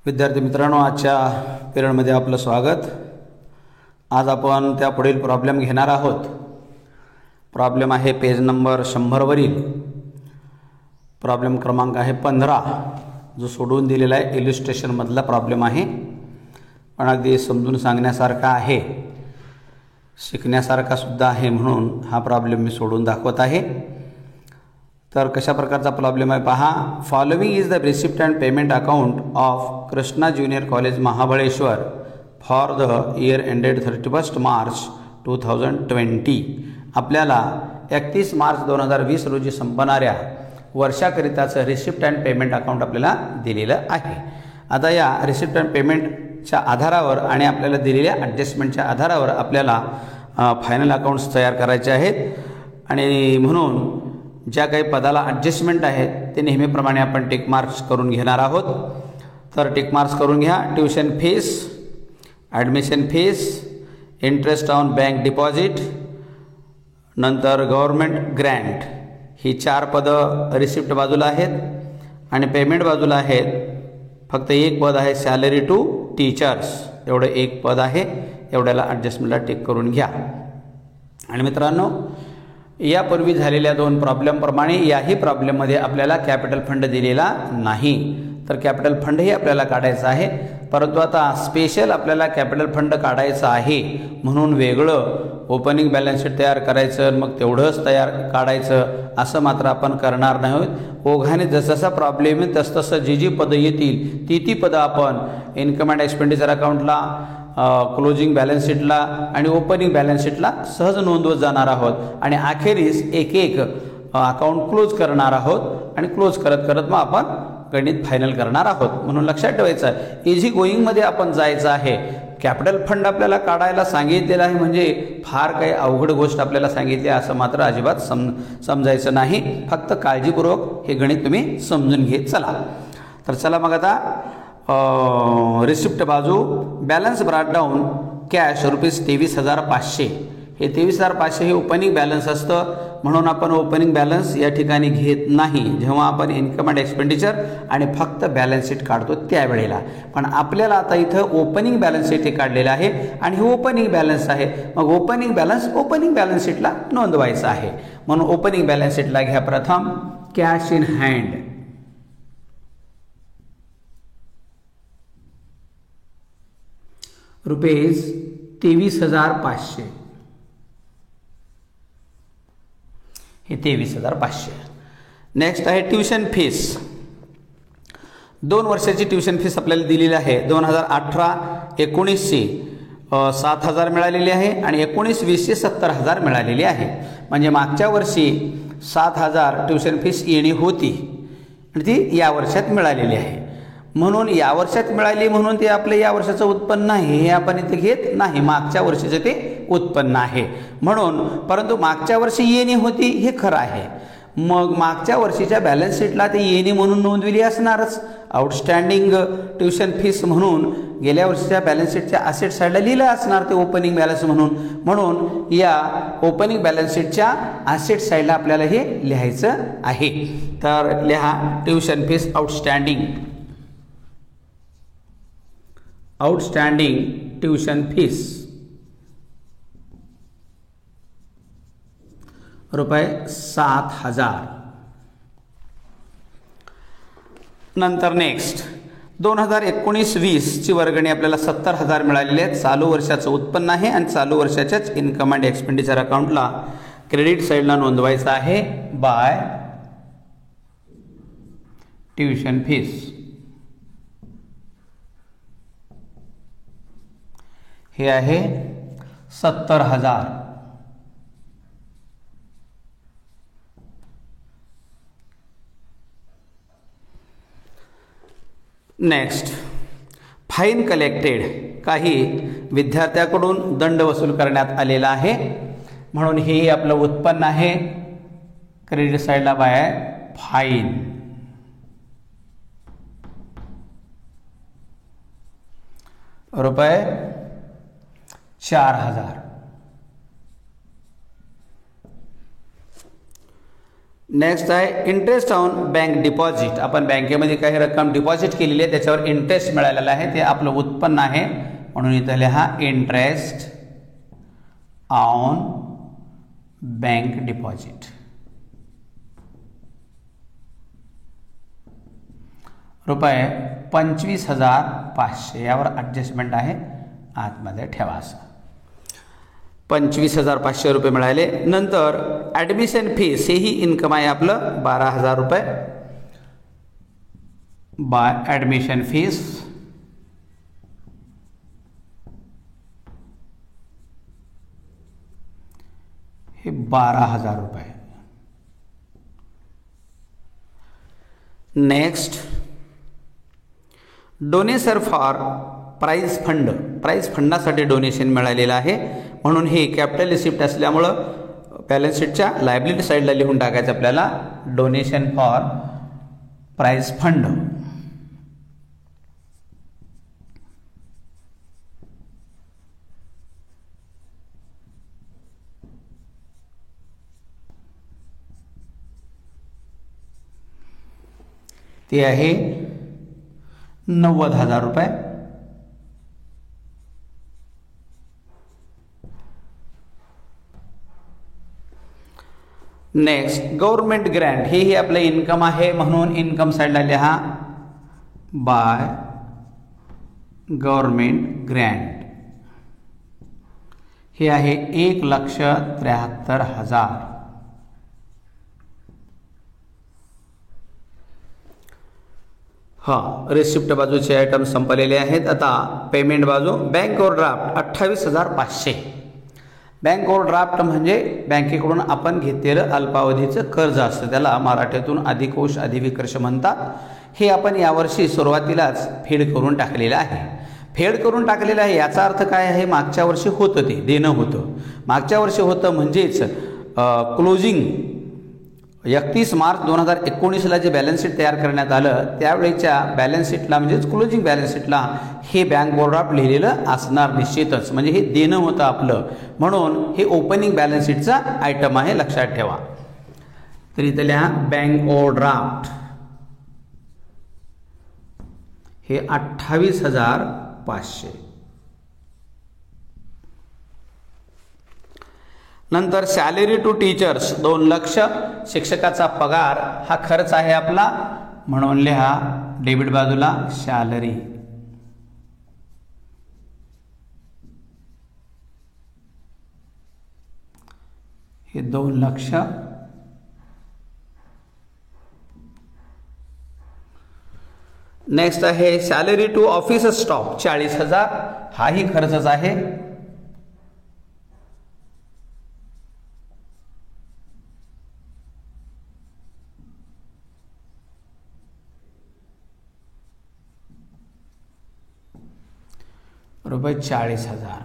विद्यार्थी मित्रांनो, आजच्या पिरियडमध्ये आपलं स्वागत। आज आपण त्या पुढील प्रॉब्लेम घेणार आहोत। प्रॉब्लेम आहे पेज नंबर 100 वरील प्रॉब्लेम क्रमांक आहे 15, जो सोडवून दिलेला आहे इलिस्ट्रेशन मधला प्रॉब्लेम आहे, पण अगदी समजून सांगण्यासारखा आहे, शिकण्यासारखा सुद्धा आहे, म्हणून हा प्रॉब्लेम मी सोडवून दाखवत आहे। तर कशा प्रकारचा प्रॉब्लेम आहे पहा। Following is the receipt and payment account of Krishna junior college Mahabaleshwar for the year ended 31 March 2020। आपल्याला 31 मार्च 2020 रोजी संपणाऱ्या वर्षाकरिताचं रिसिप्ट अँड पेमेंट अकाउंट आपल्याला दिलेलं आहे। आता या रिसिप्ट अँड पेमेंटच्या आधारावर आणि आपल्याला दिलेल्या ॲडजस्टमेंटच्या आधारावर आपल्याला फायनल अकाउंट्स तयार करायचे आहेत, आणि म्हणून ज्या काही पदाला ॲडजस्टमेंट आहेत ते नेहमीप्रमाणे आपण टिक मार्क्स करून घेणार आहोत। तर टिक मार्क्स करून घ्या। Tuition fees, admission fees, interest on bank deposit, नंतर गव्हर्नमेंट ग्रँट, ही 4 पदं रिसिप्ट बाजूला आहेत आणि पेमेंट बाजूला आहेत। फक्त एक पद आहे सॅलरी टू टीचर्स, एवढं एक पद आहे, एवढ्याला ॲडजस्टमेंटला टिक करून घ्या। आणि मित्रांनो, यापूर्वी झालेल्या 2 प्रॉब्लेमप्रमाणे याही प्रॉब्लेममध्ये आपल्याला कॅपिटल फंड दिलेला नाही, तर कॅपिटल फंडही आपल्याला काढायचा आहे, परंतु आता स्पेशल आपल्याला कॅपिटल फंड काढायचं आहे म्हणून वेगळं ओपनिंग बॅलन्स शीट तयार करायचं, मग तेवढंच काढायचं असं मात्र आपण करणार नाही। ओघाने जसजसा प्रॉब्लेम आहे तसतसं जी पदं येतील ती पदं आपण इन्कम अँड एक्सपेंडिचर अकाउंटला, क्लोजिंग बॅलन्स शीटला आणि ओपनिंग बॅलन्स शीटला सहज नोंदवत जाणार आहोत, आणि अखेरीस एक एक अकाउंट क्लोज करणार आहोत, आणि क्लोज करत करत मग आपण गणित फायनल करणार आहोत। म्हणून लक्षात ठेवायचं आहे, इझी गोईंगमध्ये आपण जायचं आहे। कॅपिटल फंड आपल्याला काढायला सांगितलेलं आहे म्हणजे फार काही अवघड गोष्ट आपल्याला सांगितली असं मात्र अजिबात समजायचं नाही। फक्त काळजीपूर्वक हे गणित तुम्ही समजून घेत चला। तर चला मग आता रिसिप्ट बाजू, बॅलन्स ब्रॉटडाऊन कॅश ₹23,500, हे 23,500 हे ओपनिंग बॅलन्स असतं, म्हणून आपण ओपनिंग बॅलन्स या ठिकाणी घेत नाही जेव्हा आपण इन्कम अँड एक्सपेंडिचर आणि फक्त बॅलन्स शीट काढतो त्यावेळेला। पण आपल्याला आता इथं ओपनिंग बॅलन्स शीट हे काढलेलं आहे आणि हे ओपनिंग बॅलन्स आहे, मग ओपनिंग बॅलन्स शीटला नोंदवायचं आहे। म्हणून ओपनिंग बॅलन्स शीटला घ्या प्रथम कॅश इन हँड, ₹23,500, हे 23,500। नेक्स्ट आहे ट्यूशन फीस। 2 वर्षाची ट्यूशन फीस आपल्याला दिलेली आहे। 2018-19ची 7,000 मिळालेली आहे आणि 19-20ची 70,000 मिळालेली आहे। म्हणजे मागच्या वर्षी 7,000 ट्यूशन फीस येणी होती आणि ती या वर्षात मिळालेली आहे, म्हणून या वर्षात मिळाली म्हणून ते आपलं या वर्षाचं उत्पन्न आहे, हे आपण इथे घेत नाही, मागच्या वर्षीचं ते उत्पन्न आहे म्हणून। परंतु मागच्या वर्षी येणी होती हे खरं आहे, मग मागच्या वर्षीच्या बॅलन्स शीटला ते येणी म्हणून नोंदविली असणारच, आउटस्टँडिंग ट्यूशन फीस म्हणून गेल्या वर्षीच्या बॅलन्स शीटच्या असेट साईडला लिहिलं असणार ते ओपनिंग बॅलन्स म्हणून। म्हणून या ओपनिंग बॅलन्स शीटच्या असेट साईडला आपल्याला हे लिहायचं आहे। तर लिहा tuition fees outstanding tuition fees ₹7,000। नंतर नेक्स्ट 2019-20ची वर्गणी आपल्याला 70,000 मिळालेली आहे, चालू वर्षाचं उत्पन्न आहे आणि चालू वर्षाच्याच इन्कम अँड एक्सपेंडिचर अकाउंटला क्रेडिट साईडला नोंदवायचं आहे बाय ट्यूशन फीस, हे आहे 70,000। नेक्स्ट फाईन कलेक्टेड, काही विद्यार्थ्याकडून दंड वसूल करण्यात आलेला आहे, म्हणून हे आपलं उत्पन्न आहे, क्रेडिट साईडला बाय फाईन, ₹4,000। नेक्स्ट आहे इंटरेस्ट ऑन बँक डिपॉझिट. आपण बँकेमध्ये काही रक्कम डिपॉझिट केलेली आहे, त्याच्यावर इंटरेस्ट मिळालेला आहे, ते आपलं उत्पन्न आहे, म्हणून इथं लिहा इंटरेस्ट ऑन बँक डिपॉझिट. रुपये 25,500 यावर ॲडजस्टमेंट आहे, आतमध्ये ठेवा. असं 25,500 रुपये मिळाले. नंतर ॲडमिशन फीस हेही इन्कम आहे आपलं 12,000 रुपये बाय ॲडमिशन फीस. हे 12,000 रुपये. Next donation for prize fund. Prize फंडासाठी डोनेशन मिळालेलं आहे, म्हणून हे कॅपिटल रिसिप्ट असल्यामुळं बॅलन्स शीटच्या लायबिलिटी साईडला लिहून टाकायचं आपल्याला डोनेशन फॉर प्राईज फंड. ते आहे 90,000 रुपये. नेक्स्ट गव्हर्नमेंट ग्रँट हेही आपलं इन्कम आहे, म्हणून इन्कम साईडला लिहा बाय गव्हर्नमेंट ग्रँट. हे आहे 1,73,000. हां, रिसिप्ट बाजूचे आयटम संपलेले आहेत. आता पेमेंट बाजू बँक ओव्हरड्राफ्ट 28,500. बँक ओव्हरड्राफ्ट म्हणजे बँकेकडून आपण घेतलेलं अल्पावधीचं कर्ज असतं, त्याला मराठीतून अधिकोष अधिविकर्ष म्हणतात. हे आपण यावर्षी सुरुवातीलाच फेड करून टाकलेलं आहे. फेड करून टाकलेलं आहे याचा अर्थ काय आहे, मागच्या वर्षी होतं ते देणं होतं, मागच्या वर्षी होतं, म्हणजेच क्लोजिंग 31 मार्च 2019ला जे बॅलन्स शीट तयार करण्यात आलं त्यावेळेच्या बॅलन्स शीटला म्हणजेच क्लोजिंग बॅलन्स शीटला हे बँक ओव्हरड्राफ्ट लिहिलेलं असणार निश्चितच, म्हणजे हे देणं होतं आपलं, म्हणून हे ओपनिंग बॅलन्स शीटचा आयटम आहे, लक्षात ठेवा. तर इथं लिहा बँक ओव्हरड्राफ्ट हे 28,500. नंतर सॅलरी टू टीचर्स 2 लाख. शिक्षकाचा पगार हा खर्च आहे आपला, म्हणून लिहा डेबिट बाजूला सॅलरी. हे 2 लाख. नेक्स्ट आहे सॅलरी टू ऑफिस स्टाफ 40,000. हाही खर्चच आहे. रुपये 40,000.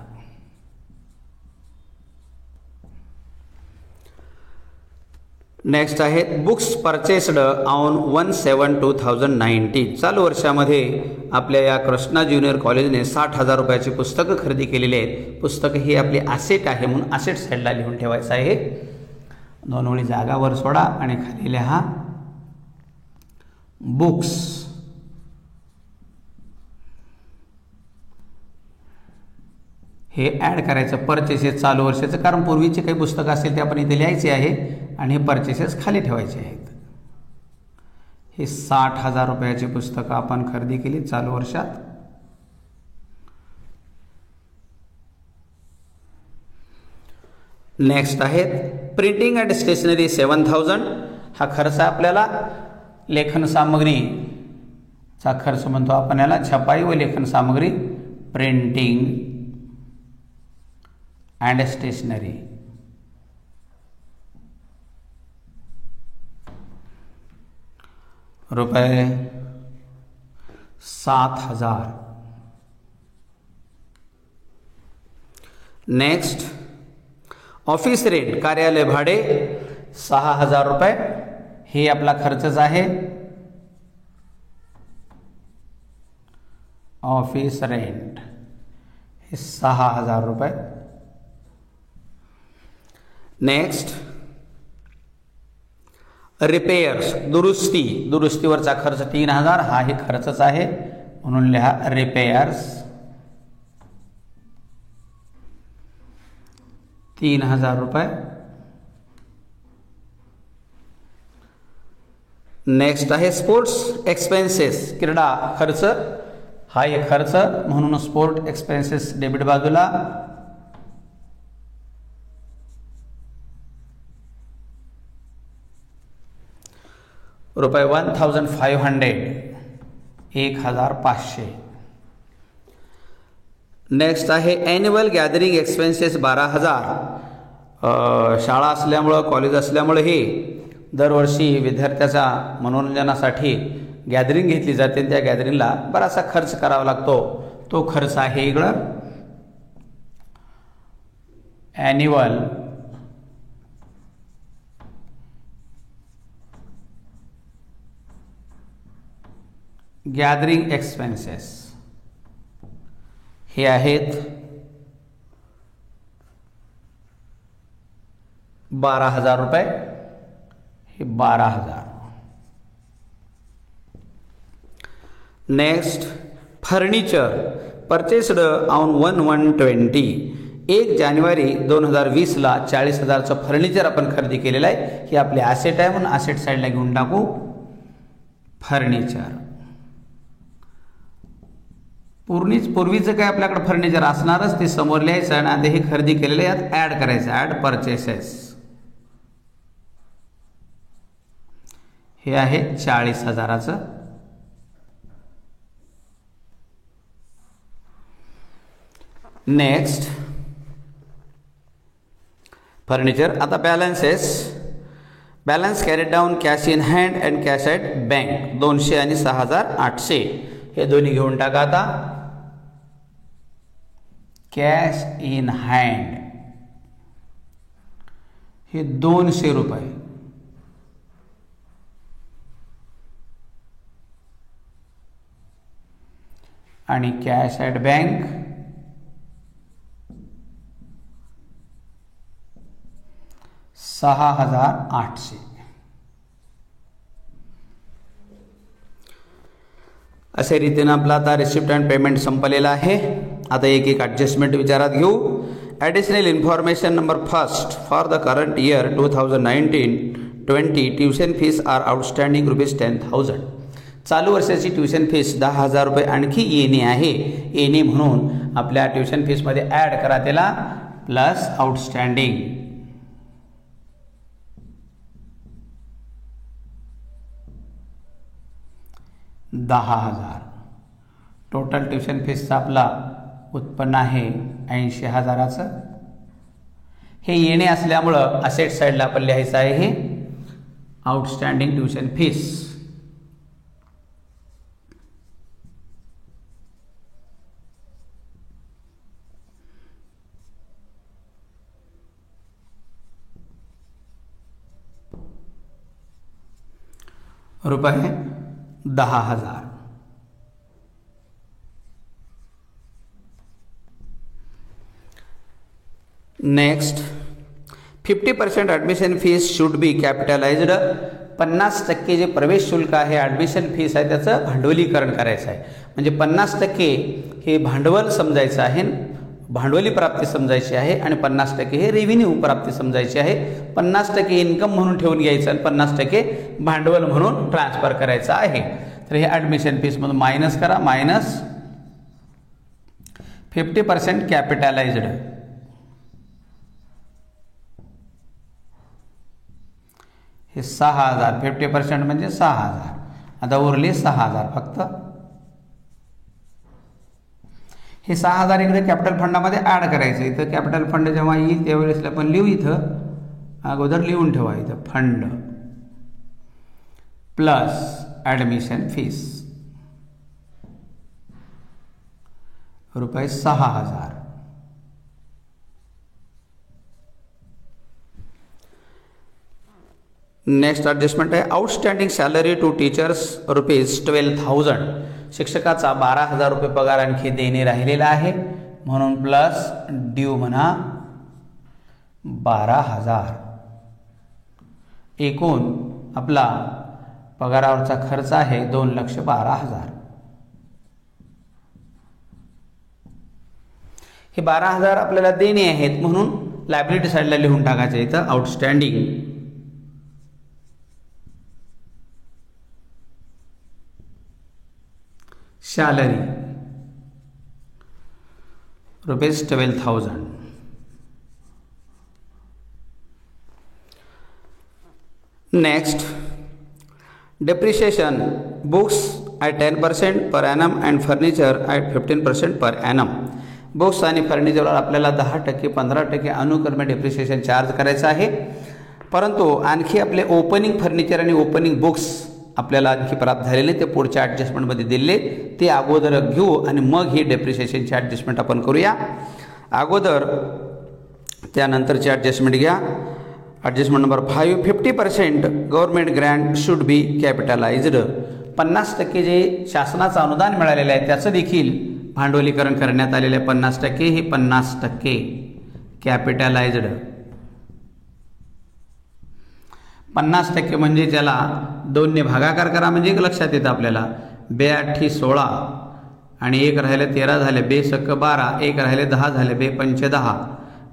नेक्स्ट आहे बुक्स परचेस्ड ऑन 1/7/2019. चालू वर्षामध्ये आपल्या या कृष्णा ज्युनियर कॉलेजने 60,000 रुपयाची पुस्तकं खरेदी केलेली आहेत. पुस्तकं ही आपली ॲसेट आहे, म्हणून ॲसेट साईडला लिहून ठेवायचं आहे. 2 ओळी जागावर सोडा आणि खाली लिहा बुक्स. हे ॲड करायचं परचेसेस चालू वर्षाचं, कारण पूर्वीचे काही पुस्तकं असतील ते आपण इथे लिहायचे आहे आणि हे परचेसेस खाली ठेवायचे आहेत. हे 60,000 रुपयाची पुस्तकं आपण खरेदी केली चालू वर्षात. नेक्स्ट आहेत प्रिंटिंग अँड स्टेशनरी 7,000. हा खर्च आपल्याला लेखन सामग्रीचा खर्च म्हणतो आपण याला, छपाई व लेखन सामग्री प्रिंटिंग अँड स्टेशनरी. रुपये 7,000. नेक्स्ट ऑफिस रेंट कार्यालय भाडे 6,000 रुपये. हे आपला खर्चच आहे. ऑफिस रेंट हे 6,000 रुपये. नेक्स्ट रिपेयर्स दुरुस्तीवरचा खर्च 3000 हा हे खर्चच आहे म्हणून लिहा रिपेयर्स 3000 रुपये. नेक्स्ट आहे स्पोर्ट्स एक्सपेन्सेस क्रीडा खर्च हा एक खर्च म्हणून स्पोर्ट एक्सपेन्सेस डेबिट बाजूला. रुपये 1500 1500. नेक्स्ट आहे ॲन्युअल गॅदरिंग एक्सपेन्सेस 12000. शाळा असल्यामुळं कॉलेज असल्यामुळे हे दरवर्षी विद्यार्थ्याच्या मनोरंजनासाठी गॅदरिंग घेतली जाते. त्या गॅदरिंगला बराचसा खर्च करावा लागतो. तो खर्च आहे इकडं ॲन्युअल गॅदरिंग एक्सपेन्सेस हे आहेत 12000 रुपये. हे 12000. Next furniture purchased on 1/1/20. 1 जानेवारी 2020ला 40,000चं फर्निचर आपण खरेदी केलेलं आहे. हे आपले ॲसेट आहे म्हणून ॲसेट साईडला घेऊन टाकू फर्निचर. पूर्वीचं काय आपल्याकडे फर्निचर असणारच ते समोर लिहायचं आणि आता हे खरेदी केलेलं यात ॲड करायचं. ॲड परचेसेस हे आहे 40,000चं. Next furniture. आता balance carried down cash in hand and cash at bank 200 आणि 6800 हे दोन्ही घेऊन टाका. आता कॅश इन हँड हे 200 रुपये आणि कॅश ॲट बँक 6800. अशा रीतीने आपला आता रिसिप्ट अँड पेमेंट संपलेला आहे. आता एक एक ॲडजस्टमेंट विचारात घेऊ. Additional information number first for the current year 2019-20 tuition fees are outstanding ₹10,000. चालू वर्षाची ट्युशन फीस 10,000 रुपये आणखी येणे आहे. येणे म्हणून आपल्या ट्युशन फीसमध्ये ॲड करा त्याला प्लस आउटस्टँडिंग. $10,000. टोटल ट्युशन फीसचा आपला उत्पन्न आहे 80,000चं. हे येणे असल्यामुळं असेट साईडला आपण लिहायचं आहे हे आउटस्टँडिंग ट्युशन फीस. रुपये 10,000. Next 50% admission fees should be capitalised. 50% जे प्रवेश शुल्क आहे ॲडमिशन फीस आहे त्याचं भांडवलीकरण करायचं आहे. म्हणजे 50% हे भांडवल समजायचं आहे, भांडवली प्राप्ती समजायची आहे आणि 50% हे रेव्हेन्यू प्राप्ती समजायची आहे. 50% इन्कम म्हणून ठेवून घ्यायचं आणि 50% भांडवल म्हणून ट्रान्सफर करायचं आहे. तर हे ॲडमिशन फीसमधून मायनस करा. मायनस 50% कॅपिटलाइज्ड हे 6,000. 50% म्हणजे 6,000. आता उरले 6,000 फक्त. हे 6,000 इकडे कॅपिटल फंडामध्ये ॲड करायचं. इथं कॅपिटल फंड जेव्हा येईल त्यावेळेस आपण लिहू. इथं अगोदर लिहून ठेवा. इथं फंड प्लस ॲडमिशन फीस रुपये 6,000. नेक्स्ट ॲडजस्टमेंट आहे आउटस्टँडिंग सॅलरी टू टीचर्स ₹12,000. शिक्षकाचा 12,000 रुपये पगार आणखी देणे राहिलेला आहे म्हणून प्लस ड्यू म्हणा 12,000. एकूण आपला पगारावरचा खर्च आहे 2,12,000. हे 12,000 आपल्याला देणे आहेत म्हणून लायबिलिटी साईडला लिहून टाकायचं इथं outstanding salary ₹12,000. Next, depreciation books at 10% per annum and furniture at 15% per annum. Books आणि फर्निचरवर आपल्याला 10%, 15% अनुक्रमे डेप्रिसिएशन चार्ज करायचं आहे. परंतु आणखी आपले ओपनिंग फर्निचर आणि ओपनिंग बुक्स आपल्याला आणखी प्राप्त झालेले ते पुढच्या ॲडजस्टमेंटमध्ये दिले ते अगोदर घेऊ आणि मग ही डेप्रिसिएशनची ॲडजस्टमेंट आपण करूया. अगोदर त्यानंतरची ॲडजस्टमेंट घ्या. Adjustment number 5, 50% government grant should be capitalised. 50% जे शासनाचं अनुदान मिळालेलं आहे त्याचं देखील भांडवलीकरण करण्यात आलेलं आहे. 50% हे 50% कॅपिटलाइज्ड. 50% म्हणजे ज्याला 2 ने भागाकार करा म्हणजे एक लक्षात येतं आपल्याला. 2×8 = 16 आणि 1 राहिले 13 झाले, 2×1 = 12, 1 राहिले 10 झाले, 2×5 = 10,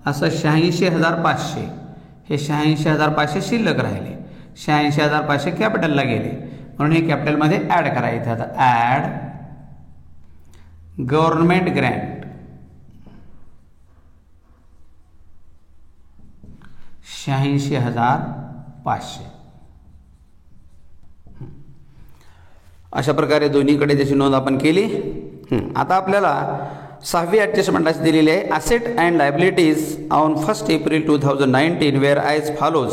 असं 86,500. हे 86,500 शिल्लक राहिले. 86,500 कॅपिटलला गेले म्हणून हे कॅपिटलमध्ये ॲड करायचं. आता ॲड गव्हर्नमेंट ग्रँट 86,500. अशा प्रकारे दोन्हीकडे त्याची नोंद आपण केली. आता आपल्याला 6वी ॲडजस्टमेंट अशी दिलेली आहे. Asset and liabilities on 1 April 2019 wear as follows.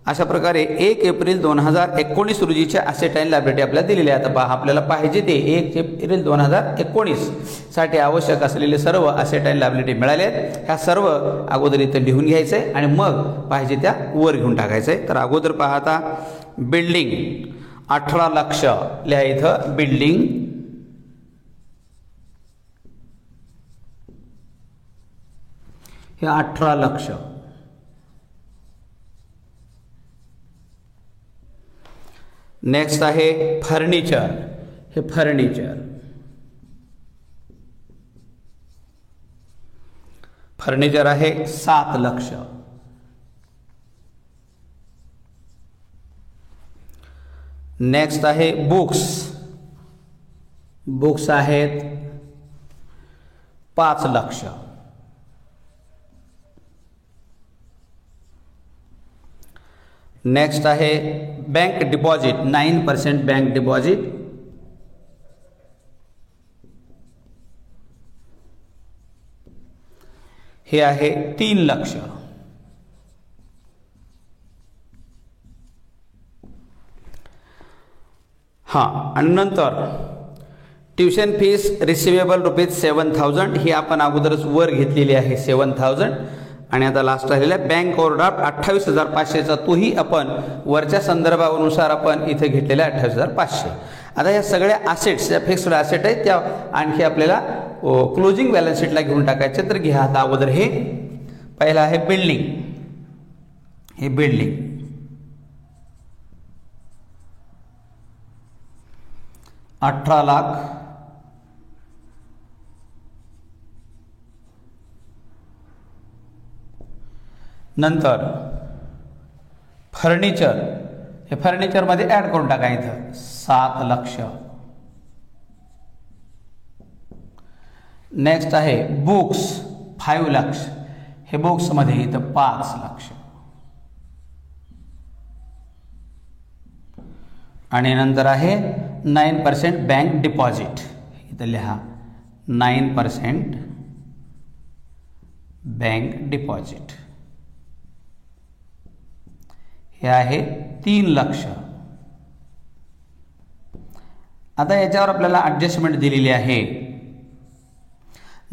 अशा प्रकारे 1 एप्रिल 2019 रोजीच्या असेट अँड लायबिलिटी आपल्याला दिलेल्या आहे. आता आपल्याला पाहिजे ते 1 एप्रिल 2019 साठी आवश्यक असलेले सर्व असेट अँड लायबिलिटी मिळाले आहेत. ह्या सर्व अगोदर इथं लिहून घ्यायचं आहे आणि मग पाहिजे त्या वर घेऊन टाकायचं आहे. तर अगोदर पाहता बिल्डिंग 18 लाख लिहा इथं. बिल्डिंग हे 18 लाख. नेक्स्ट आहे फर्निचर. हे फर्निचर आहे 7 लाख. नेक्स्ट आहे बुक्स आहेत 5 लाख. नेक्स्ट आहे बँक डिपॉझिट 9% बँक डिपॉझिट. हे आहे 3 लाख. आणि नंतर ट्युशन फीस रिसिवेबल ₹7,000 ही आपण अगोदरच वर घेतलेली आहे 7,000. आणि आता लास्ट राहिलेला बँक ओव्हरड्राफ्ट 28,500चा तोही आपण वरच्या संदर्भानुसार आपण इथे घेतलेला 28,500. आता या सगळ्या असेट्स या फिक्स्ड असेट आहेत त्या आणखी आपल्याला क्लोजिंग बॅलन्स शीटला घेऊन टाकायचे. तर घ्या आता अगोदर हे पहिला आहे बिल्डिंग. हे बिल्डिंग 18 लाख. नंतर फर्निचर हे फर्निचरमध्ये ॲड करून टाकायचं 7 लाख. नेक्स्ट आहे बुक्स 5 लाख. हे बुक्समध्ये इथं 5 लाख. आणि नंतर आहे 9% बँक डिपॉझिट. इथं लिहा 9% बँक डिपॉझिट. हे आहे 3 लाख. आता याच्यावर आपल्याला ॲडजस्टमेंट दिलेली आहे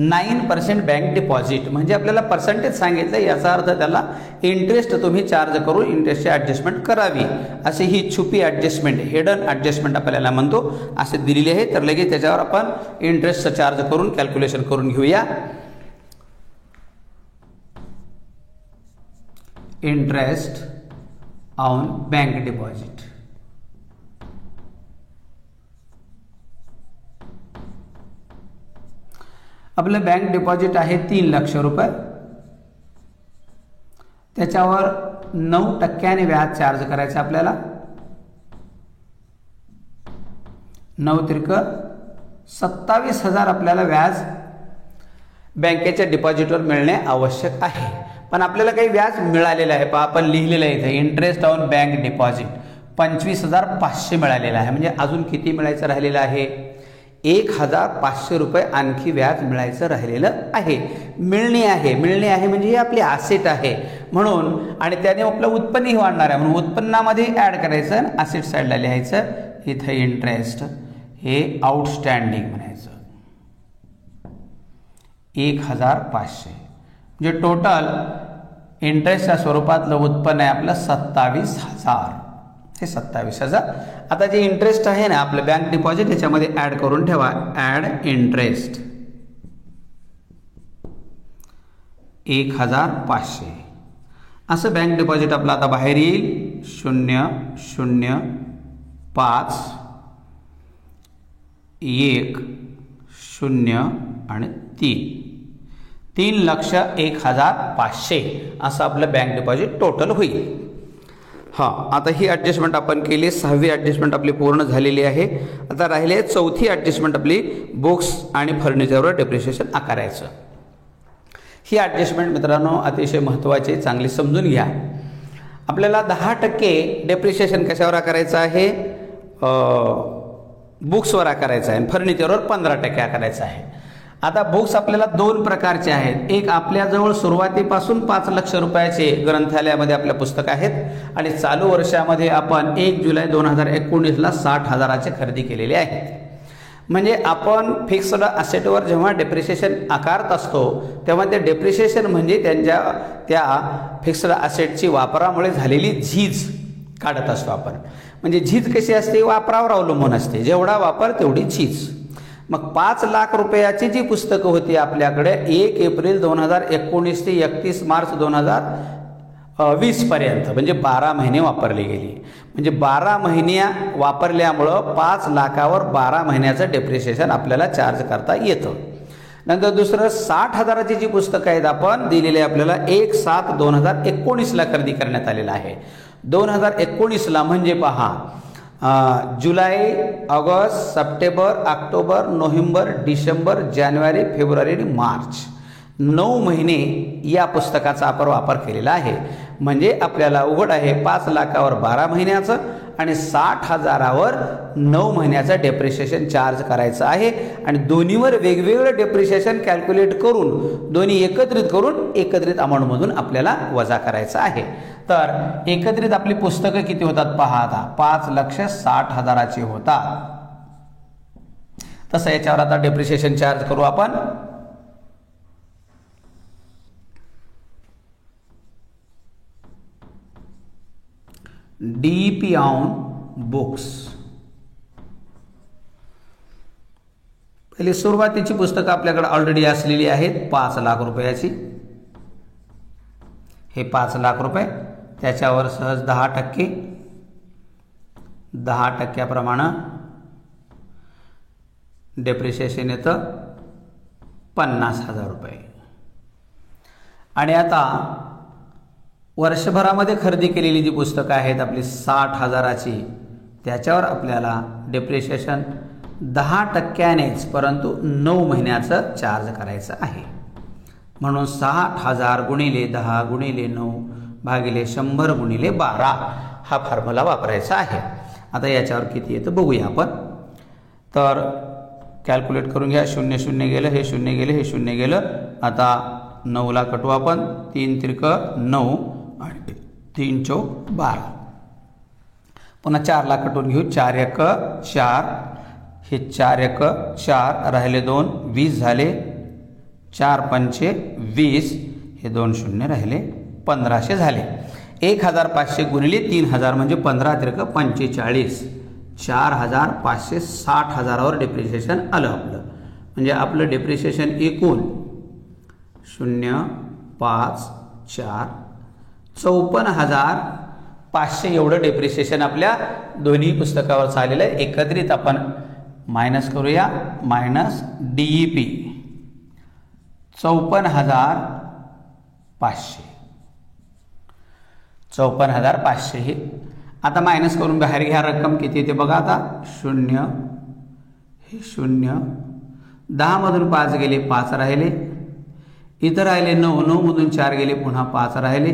9% बँक डिपॉझिट म्हणजे आपल्याला पर्सेंटेज सांगितलं. याचा अर्थ त्याला इंटरेस्ट तुम्ही चार्ज करून इंटरेस्टची ॲडजस्टमेंट करावी अशी ही छुपी ॲडजस्टमेंट हिडन ॲडजस्टमेंट आपल्याला म्हणतो असे दिलेली आहे. तर लगेच त्याच्यावर आपण इंटरेस्ट चार्ज करून कॅल्क्युलेशन करून घेऊया. Interest on bank deposit. आपलं बँक डिपॉझिट आहे 3 लाख रुपये. त्याच्यावर 9% व्याज चार्ज करायचं आपल्याला. 9 त्रिक 27,000 आपल्याला व्याज बँकेच्या डिपॉझिटवर मिळणे आवश्यक आहे. पण आपल्याला काही व्याज मिळालेलं आहे. पहा आपण लिहिलेलं आहे इथे इंटरेस्ट ऑन बँक डिपॉझिट 25,500 मिळालेलं आहे. म्हणजे अजून किती मिळायचं राहिलेलं आहे? 1,500 रुपये आणखी व्याज मिळायचं राहिलेलं आहे. मिळणे आहे म्हणजे ही आपली ॲसेट आहे म्हणून, आणि त्याने आपलं उत्पन्नही वाढणार आहे म्हणून उत्पन्नामध्ये ॲड करायचं आणि ॲसेट साईडला लिहायचं. इथं इंटरेस्ट हे आउटस्टँडिंग म्हणायचं 1,500. म्हणजे टोटल इंटरेस्टच्या स्वरूपातलं उत्पन्न आहे आपलं 27,000. हे 27,000. आता जे इंटरेस्ट आहे ना आपलं बँक डिपॉझिट याच्यामध्ये ॲड करून ठेवा. ॲड इंटरेस्ट 1,500 असं बँक डिपॉझिट आपलं आता बाहेर येईल. 0,0,5 1 0 आणि 3,01,500 असं आपलं बँक डिपॉझिट टोटल होईल. हां, आता ही ॲडजस्टमेंट आपण केली. 6वी ॲडजस्टमेंट आपली पूर्ण झालेली आहे. आता राहिली 4थी ॲडजस्टमेंट आपली बुक्स आणि फर्निचरवर डेप्रिशिएशन आकारायचं. ही ॲडजस्टमेंट मित्रांनो अतिशय महत्त्वाची, चांगली समजून घ्या. आपल्याला 10% डेप्रिशिएशन कशावर आकारायचं आहे? बुक्सवर आकारायचं आहे आणि फर्निचरवर 15% आकारायचं आहे. आता बुक्स आपल्याला 2 प्रकारचे आहेत. एक आपल्याजवळ सुरुवातीपासून 5 लाख रुपयाचे ग्रंथालयामध्ये आपल्या पुस्तक आहेत आणि चालू वर्षामध्ये आपण 1 जुलै 2019ला 60,000चे खरेदी केलेले आहेत. म्हणजे आपण फिक्स्ड असेटवर जेव्हा डेप्रिशिएशन आकारत असतो तेव्हा ते डेप्रिशिएशन म्हणजे त्या फिक्स्ड असेटची वापरामुळे झालेली झीज काढत असतो आपण. म्हणजे झीज कशी असते? वापरावर अवलंबून असते. जेवढा वापर तेवढी झीज. मग 5 लाख रुपयाची जी पुस्तकं होती आपल्याकडे 1 एप्रिल 2019 ते 31 मार्च 2020 पर्यंत म्हणजे 12 महिने वापरली गेली. म्हणजे 12 महिन्या वापरल्यामुळं 5 लाखावर 12 महिन्याचं डेप्रिशिएशन आपल्याला चार्ज करता येतं. नंतर दुसरं 60,000ची जी पुस्तकं आहेत आपण दिलेली आहे आपल्याला 1/7/2019ला खरेदी करण्यात आलेलं आहे. 2019ला म्हणजे पहा जुलै, ऑगस्ट, सप्टेंबर, ऑक्टोबर, नोव्हेंबर, डिसेंबर, जानेवारी, फेब्रुवारी आणि मार्च 9 महिने या पुस्तकाचा आपण वापर केलेला आहे. म्हणजे आपल्याला उघड आहे 5 लाखावर 12 महिन्याचं आणि 60,000वर 9 महिन्याचं डेप्रिशिएशन चार्ज करायचं आहे. आणि दोन्हीवर वेगवेगळं डेप्रिशिएशन कॅल्क्युलेट करून दोन्ही एकत्रित करून एकत्रित अमाऊंटमधून आपल्याला वजा करायचं आहे. तर एकत्रित आपली पुस्तकं किती होतात पहा. आता 5,60,000ची होतात. तसं याच्यावर आता डेप्रिशिएशन चार्ज करू आपण. DP on books. पहिली सुरुवातीची पुस्तकं आपल्याकडे ऑलरेडी असलेली आहेत 5 लाख रुपयाची. हे 5 लाख रुपये त्याच्यावर सहज 10% प्रमाणे डेप्रिशिएशन येतं 50,000 रुपये. आणि आता वर्षभरामध्ये खरेदी केलेली जी पुस्तकं आहेत आपली 60,000ची त्याच्यावर आपल्याला डेप्रिशिएशन 10%नेच परंतु 9 महिन्याचं चार्ज करायचं आहे. म्हणून 60,000 गुणिले 10 गुणिले 9 भागिले 100 गुणिले 12 हा फॉर्म्युला वापरायचा आहे. आता याच्यावर किती येतं बघूया आपण. तर कॅल्क्युलेट करून घ्या. 0 0 गेलं, हे 0 गेलं, हे 0 गेलं. आता 9ला कटू आपण. 3 त्रिक 9 आणि 3 चौक 12. पुन्हा 4ला कटून घेऊ. 4 1 4, हे 4 1 4, राहिले 2 20 झाले. 4 पंचे 20, हे 2 0 राहिले 1500 झाले. 1,500 गुणिले 3,000 म्हणजे 15 त्रिक 45. 4,500 60,000वर डेप्रिशिएशन आलं आपलं. म्हणजे आपलं डेप्रिशिएशन एकूण 0 5 4 54,500 500 एवढं डेप्रिसिएशन आपल्या दोन्ही पुस्तकावर झालेलं आहे. एकत्रित आपण मायनस करूया. Minus DEP 54,500. 54,500 हे आता मायनस करून बाहेर घ्या. रक्कम किती येते बघा आता. 0 हे 0. 10 मधून 5 गेले, 5 राहिले. इथं राहिले 9, 9 मधून 4 गेले, पुन्हा 5 राहिले.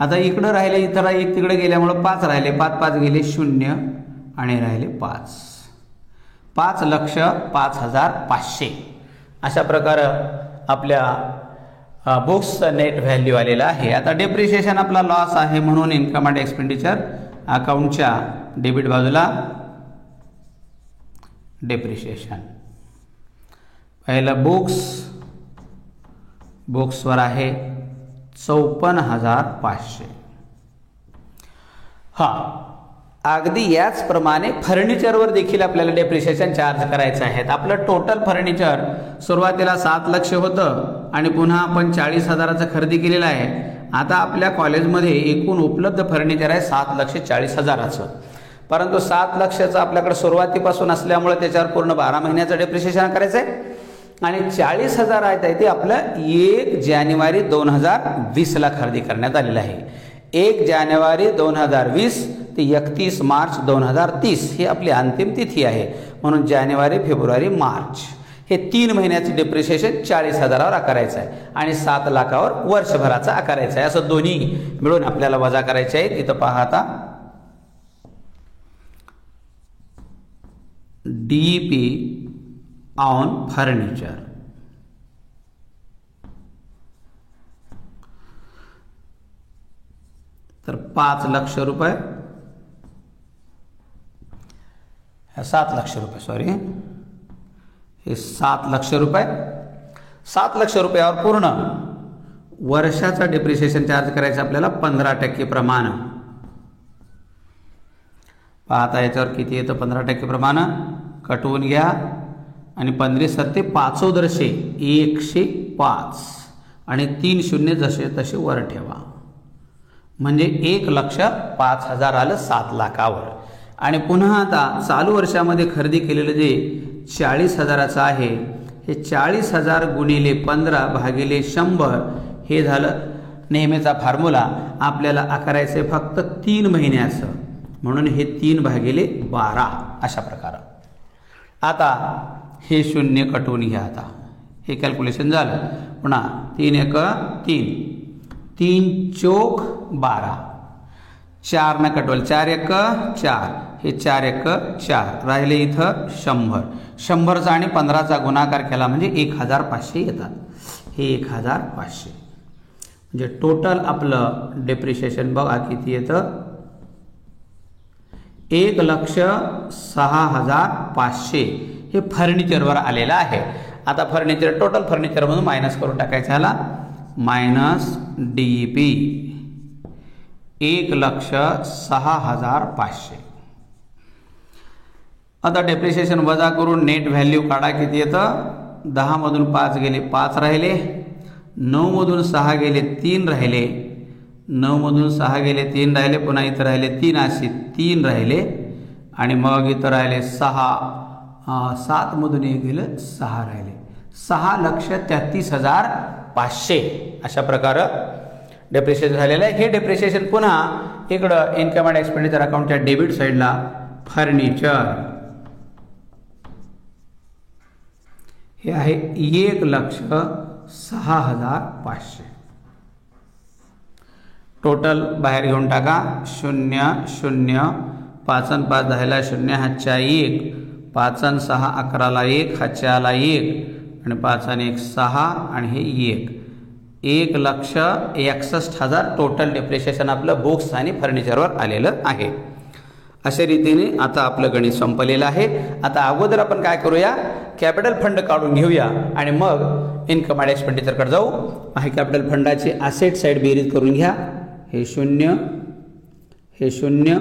आता इकडं राहिले, इथं एक तिकडे गेल्यामुळं 5 राहिले. 5 5 गेले 0 आणि राहिले 5. 5,05,500 अशा प्रकारे आपल्या बुक्सचं नेट व्हॅल्यू आलेला आहे. आता डेप्रिसिएशन आपला लॉस आहे म्हणून इन्कम अँड एक्सपेंडिचर अकाउंटच्या डेबिट बाजूला डेप्रिसिएशन. पहिलं बुक्सवर आहे 54,500. अगदी याचप्रमाणे फर्निचरवर देखील आपल्याला डेप्रिसिएशन चार्ज करायचं आहे. आपलं टोटल फर्निचर सुरुवातीला 7 लाख होतं आणि पुन्हा आपण 40,000चं खरेदी केलेलं आहे. आता आपल्या कॉलेजमध्ये एकूण उपलब्ध फर्निचर आहे 7,40,000चं. परंतु 7 लाखाचं आपल्याकडे सुरुवातीपासून असल्यामुळे त्याच्यावर पूर्ण 12 महिन्याचं डेप्रिसिएशन करायचं आहे. आणि 40,000 आहे ते आपलं 1 जानेवारी 2020ला खरेदी करण्यात आलेलं आहे. 1 जानेवारी 2020 ते 31 मार्च 2030 ही आपली अंतिम तिथी आहे. म्हणून जानेवारी, फेब्रुवारी, मार्च हे 3 महिन्याचे डेप्रिसिएशन 40,000वर आकारायचं आहे आणि 7 लाखावर वर्षभराचं आकारायचं आहे. असं दोन्ही मिळून आपल्याला वजा करायचे आहे. इथं पहा आता DEP ऑन फर्निचर. तर 5 लाख रुपये, 7 लाख रुपये, सॉरी हे 7 लाख रुपये. 7 लाख रुपयावर पूर्ण वर्षाचा डेप्रिसिएशन चार्ज करायचं आपल्याला 15% प्रमाण. पाहता याच्यावर किती येतं 15% प्रमाण. कटवून घ्या आणि 15 7 5 105 आणि 3 शून्य जसे तसे वर ठेवा. म्हणजे 1,05,000 आलं 7 लाखावर. आणि पुन्हा आता चालू वर्षामध्ये खरेदी केलेलं जे 40,000चं आहे हे 40,000 गुणिले 15 भागिले 100 हे झालं नेहमीचा फॉर्म्युला. आपल्याला आकारायचं आहे फक्त 3 महिन्याचं म्हणून हे 3 भागिले 12 अशा प्रकारे. आता हे 0 कटवून घ्या. आता हे कॅल्क्युलेशन झालं. पुन्हा 3 1 3, 3 चौक 12, 4 न कटवल, 4 1 4, हे 4 1 4 राहिले. इथं 100. 100चा आणि 15चा गुणाकार केला म्हणजे 1,500 येतात. हे 1,500 म्हणजे टोटल आपलं डेप्रिसिएशन बघा किती येतं. 1,06,500 हे फर्निचरवर आलेलं आहे. आता फर्निचर टोटल फर्निचरमधून मायनस करून टाकायचं ह्याला. Minus DEP 1,06,500. आता डेप्रिसिएशन वजा करून नेट व्हॅल्यू काढा. किती येतं. 10 मधून 5 गेले, 5 राहिले. 9 मधून 6 गेले, 3 राहिले. 9 मधून 6 गेले, 3 राहिले. पुन्हा इथं राहिले 3, अशी 3 राहिले. आणि मग इथं राहिले 6. 7 मधून 1 गेलं, 6 राहिले. 6,33,500 अशा प्रकारे डेप्रिसिएशन झालेलं आहे. हे डेप्रिसिएशन पुन्हा इकडं इन्कम अँड एक्सपेंडिचर अकाउंटच्या डेबिट साईडला फर्निचर हे आहे 1,06,500. टोटल बाहेर घेऊन टाका. 0 0 5 आणि 5 10ला 0, हातच्या 1, 5 आणि 6 11ला 1, हातच्या 1 आणि 5 आणि 1 6 आणि हे 1. 1,61,000 टोटल डेप्रिसिएशन आपलं बुक्स आणि फर्निचरवर आलेलं आहे. अशा रीतीने आता आपलं गणित संपलेलं आहे. आता अगोदर आपण काय करूया, कॅपिटल फंड काढून घेऊया आणि मग इन्कम अँड एक्सपेंडिचरकडे जाऊ. आहे कॅपिटल फंडाची असेट साईड बेरीज करून घ्या. हे 0, हे 0,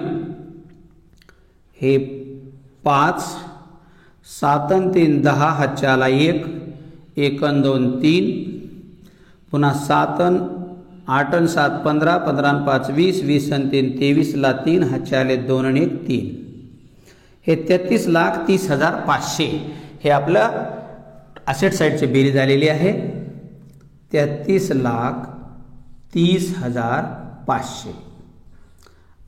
हे 5, 7 आणि 3 10, हातच्याला 1, 1 आणि 2 3, पुन्हा 7 आणि 8 आणि 7 15, 15 आणि 5 20, 20 आणि 3 23 ला 3, हातचे आले 2 आणि 1 3. हे 33,30,500 हे आपलं असेट साईडची बेरीज आलेली आहे. 33,30,500.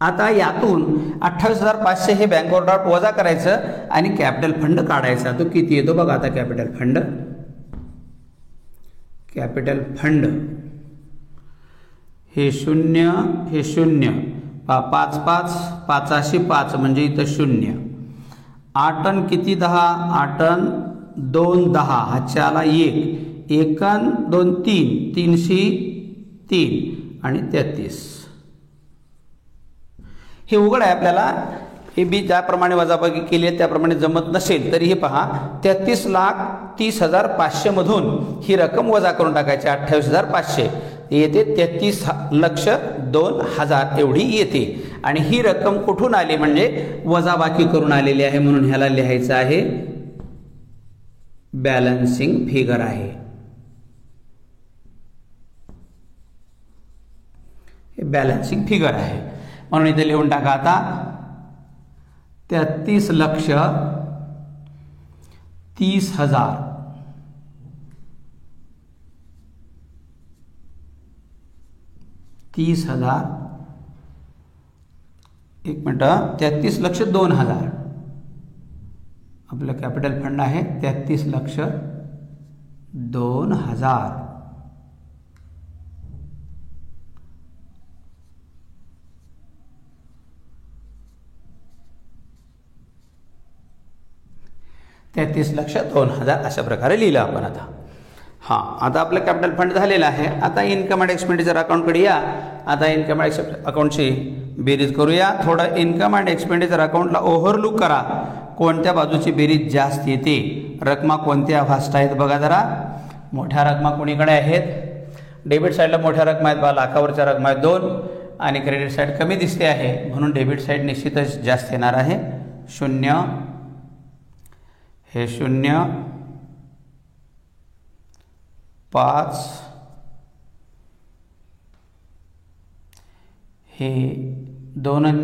आता यातून 28,500 हे बँक ओव्हरड्राफ्ट वजा करायचं आणि कॅपिटल फंड काढायचा. तो किती येतो बघा. आता कॅपिटल फंड हे 0 हे 0 5 5 5 5 म्हणजे इथं 0. 8 आणि किती 10, 8 आणि 2 10, हातच्या आला 1, 1 आणि 2 3, 3 आणि 33. हे उघड आहे आपल्याला. हे बी ज्याप्रमाणे वजाबाकी केली आहे त्याप्रमाणे जमत नसेल तरी हे पहा 33,30,500 मधून ही रक्कम वजा करून टाकायची. 28,500 येते 33,02,000 एवढी येते. आणि ही रक्कम कुठून आली म्हणजे वजाबाकी करून आलेली आहे. म्हणून ह्याला लिहायचं आहे बॅलन्सिंग फिगर आहे. हे बॅलन्सिंग फिगर आहे म्हणून इथे लिहून टाका. आता 33,30,000 30,000 एक मिनटं 33,02,000 आपलं कॅपिटल फंड आहे. 33,02,000 33,02,000 अशा प्रकारे लिहिलं आपण. आता आपलं कॅपिटल फंड झालेलं आहे. आता इन्कम अँड एक्सपेंडिचर अकाउंटकडे या. आता इन्कम अँड अकाउंटची बेरीज करूया. थोडं इन्कम अँड एक्सपेंडिचर अकाउंटला ओव्हरलुक करा. कोणत्या बाजूची बेरीज जास्त येते, रकमा कोणत्या फास्ट आहेत बघा जरा. मोठ्या रकमा कोणीकडे आहेत. डेबिट साईडला मोठ्या रकमा आहेत बघा, लाखावरच्या रकमा आहेत 2 आणि क्रेडिट साईड कमी दिसते आहे म्हणून डेबिट साईड निश्चितच जास्त येणार आहे. 0 हे 0 5 हे 2 आणि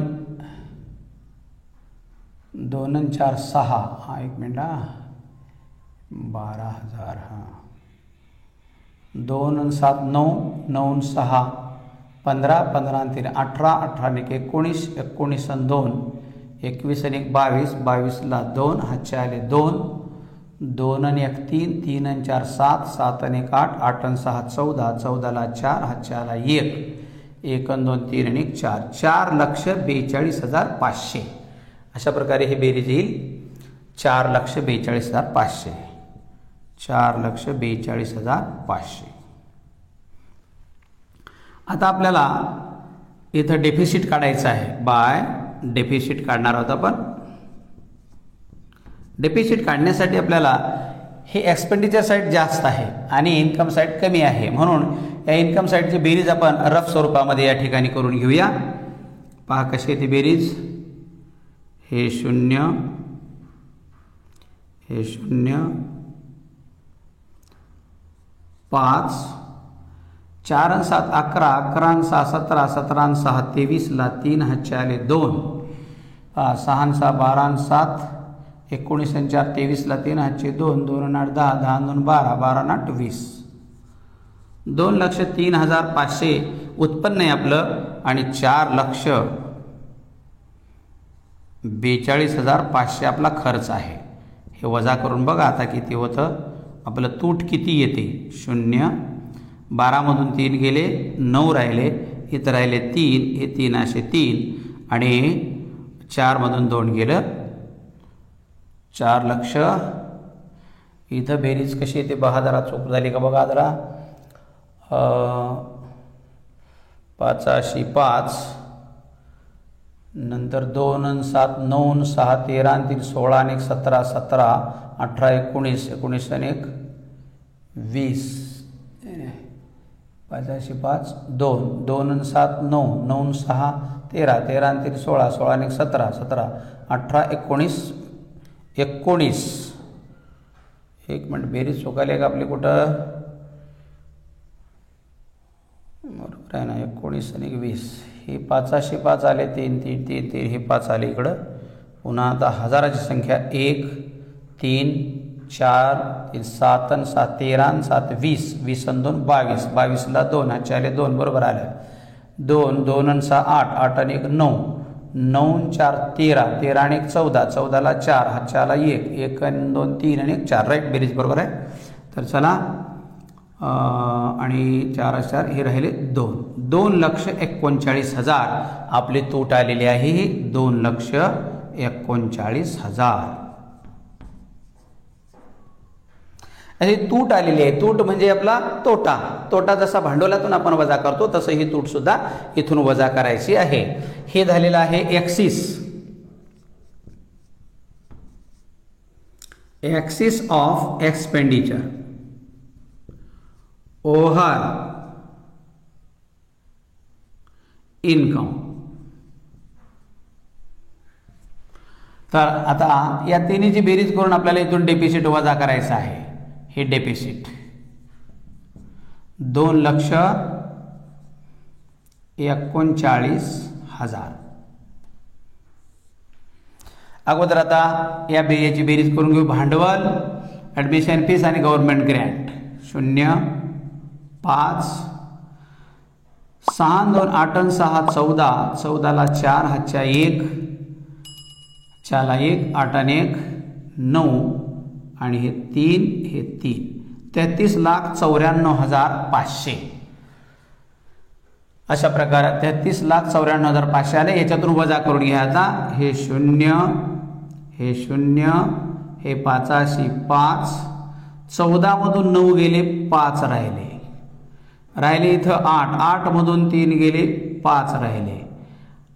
4 6 हा एक मिनिट 12,000 2 आणि 7 9 9 आणि 6 15 15 आणि 3 18 18 आणि 19 19 आणि 2 21 आणि 1 22 22 ला 2 हातचे आले 2 2 आणि 1 3 3 आणि 4 7 7 आणि 1 8 8 आणि 6 14 14 ला 4 हातचे आला 1 1 आणि 2 3 आणि 1 4 4,42,500 अशा प्रकारे हे बेरीज येईल. 4,42,500 4,42,500. आता आपल्याला इथं डेफिसिट काढायचं आहे. बाय डेफिसिट काढणार आहोत आपण. डेफिसिट काढण्यासाठी आपल्याला हे एक्सपेंडिचर साईड जास्त आहे आणि इन्कम साईड कमी आहे म्हणून या इन्कम साईडची बेरीज आपण रफ स्वरूपामध्ये या ठिकाणी करून घेऊया. पहा कशी आहे ती बेरीज. हे 0 हे 0 5 4 आणि 7 11 11 आणि 6 17 17 आणि 6 23 ला 3 हातचे आले 2 6 आणि 6 12 आणि 7 19 आणि 4 23 ला 3 हातचे 2 2 आणि 8 10 10 आणि 2 12 12 आणि 8 20 2,03,500 उत्पन्न आहे आपलं आणि 4,42,500 आपला खर्च आहे. हे वजा करून बघा आता किती होतं. आपलं तूट किती येते. 0 12 मधून 3 गेले 9 राहिले. इथं राहिले 3 हे 3 असे 3 आणि 4 मधून 2 गेलं 4 लक्ष. इथं बेरीज कशी येते बघा जरा. चूक झाली का बघा जरा. 5 5 नंतर 2 आणि 7 9 आणि 6 13 आणि 3 16 आणि 1 17 17 18 19 19 आणि 1 20 5 5 2 2 आणि 7 9 9 आणि 6 13 13 आणि 3 16 16 आणि 1 17 17 18 19 19. एक मिनिट बेरीज चुकाली का आपली कुठं. बरोबर कुठं आहे ना 19 आणि 20 हे 5शी 5 आले 3 3 3 3 हे 5 आले इकडं. पुन्हा आता हजाराची संख्या 1 3 4 3 7 आणि 7 13 आणि 7 20 20 आणि 2 22 22ला 2 हातचे आले 2 बरोबर आले 2 2 आणि 6 8 8 आणि 1 9 9 आणि 4 13 13 आणि 1 14 14ला 4 हातचे आला 1 1 आणि 2 3 आणि 1 4 राईट बेरीज बरोबर आहे. तर चला आणि 4 4 हे राहिले 2 2,39,000 आपले तूट आलेले आहे 2,39,000 असे तूट आलेली आहे. तूट म्हणजे आपला तोटा. तोटा जसा भांडवलातून आपण वजा करतो तसं ही तूट सुद्धा इथून वजा करायची आहे. हे झालेलं आहे axis of expenditure over income. तर आता या तिन्हीची बेरीज करून आपल्याला इथून डेफिसिट वजा करायचं आहे. हे डेफिसिट 2,39,000. अगोदर आता या याची बेरीज करून घेऊ. भांडवल, ॲडमिशन फीस आणि गव्हर्नमेंट ग्रँट 0 5 6 2 8 आणि 6 14 14ला 4 हातच्या 1 4ला 1 8 आणि 1 9 आणि हे 3 हे 3 33,94,500 अशा प्रकारे 33,94,500 आले. याच्यातून वजा करून घ्या. आता हे 0 हे 0 हे 5शी 5 14 मधून 9 गेले 5 राहिले इथं 8 8 मधून 3 गेले 5 राहिले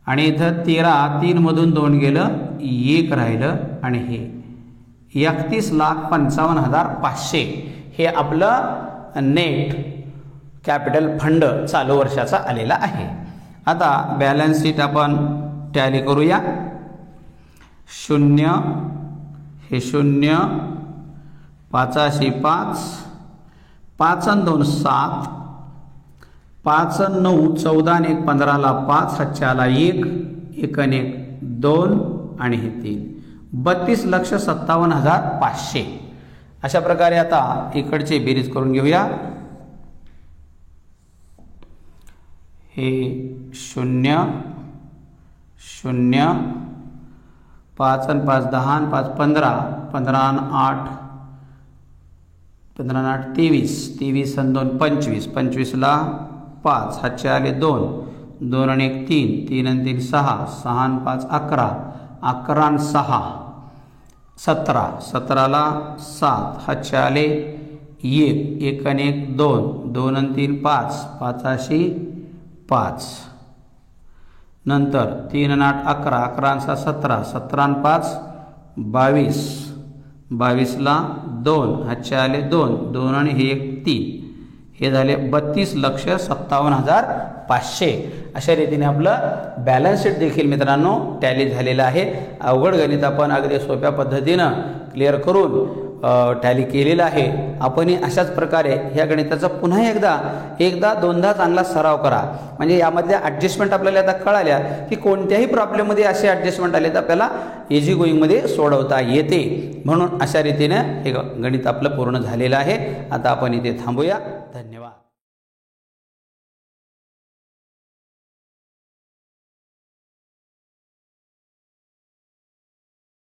आणि इथं 13 3 मधून 2 गेलं 1 राहिलं आणि हे 31,55,500 हे आपलं नेट कॅपिटल फंड चालू वर्षाचा आलेला आहे. आता बॅलन्स शीट आपण टॅली करूया. 0 हे 0 5शी 5 5 आणि 2 7 5 आणि 9 14 आणि 1 15ला 5 हातच्याला 1 1 आणि 1 2 आणि हे 3 32,57,500 अशा प्रकारे आता इकडची बेरीज करून घेऊया. हे 0 0 5 आणि 5 10 आणि 5 15 15 आणि 8 15 आणि 8 23 23 आणि 2 25 25ला 5 हातचे आले 2 2 आणि 1 3 3 आणि 3 6 6 आणि 5 11 11 आणि 6 17 17ला 7 हातचे आले 1 1 आणि 1 2 2 आणि 3 5 5शी 5 नंतर 3 आणि 8 11 11 आणि 6 17 17 आणि 5 22 22ला 2 हातचे आले 2 2 आणि हे 1 3 हे झाले 32,57,500 अशा रीतीने आपलं बॅलन्स शीट देखील मित्रांनो टॅली झालेलं आहे. अवघड गणित आपण अगदी सोप्या पद्धतीनं क्लिअर करून टॅली केलेलं आहे. आपणही अशाच प्रकारे ह्या गणिताचा पुन्हा एकदा दोनदा चांगला सराव करा. म्हणजे यामधल्या ॲडजस्टमेंट आपल्याला आता कळाल्या की कोणत्याही प्रॉब्लेममध्ये असे ॲडजस्टमेंट आले तर आपल्याला इझी गोईंगमध्ये सोडवता येते. म्हणून अशा रीतीने हे गणित आपलं पूर्ण झालेलं आहे. आता आपण इथे थांबूया. धन्यवाद.